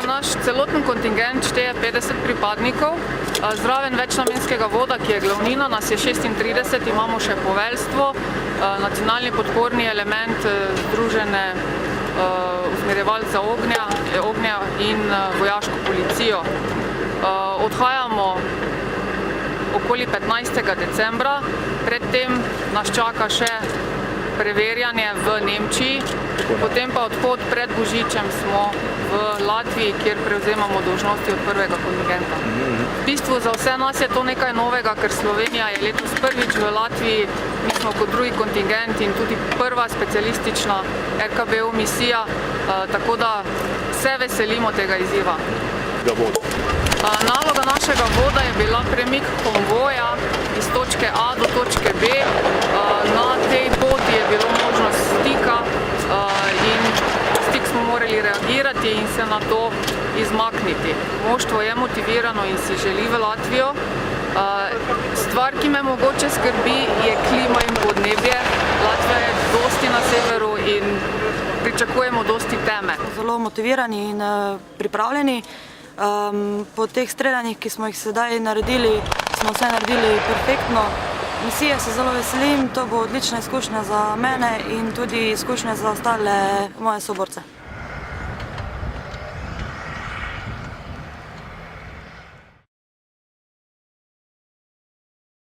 naš celoten kontingent šteje 50 pripadnikov, zraven večnamenskega voda, ki je glavnina, nas je 36, imamo še poveljstvo, nacionalni podporni element, združene usmerjevalce ognja in vojaško policijo. Odhajamo okoli 15. decembra, predtem nas čaka še preverjanje v Nemčiji, potem pa odhod pred Božičem smo v Latviji, kjer prevzemamo dolžnosti od prvega kontingenta. V bistvu za vse nas je to nekaj novega, ker Slovenija je letos prvič v Latviji, mi smo kot drugi kontingent in tudi prva specialistična RKBO misija, tako da se veselimo tega izziva. Naloga našega voda je bila premik konvoja iz točke A do točke B. Na tej poti je bilo možnost stika in stik smo morali reagirati in se na to izmakniti. Moštvo je motivirano in si želi v Latvijo. Stvar, ki me mogoče skrbi, je klima in podnebje. Latvija je dosti na severu in pričakujemo dosti teme. Zelo motivirani in pripravljeni. Po teh streljanjih, ki smo jih sedaj naredili, smo vse naredili perfektno. Misije se zelo veselim, to bo odlična izkušnja za mene in tudi izkušnja za ostale moje soborce.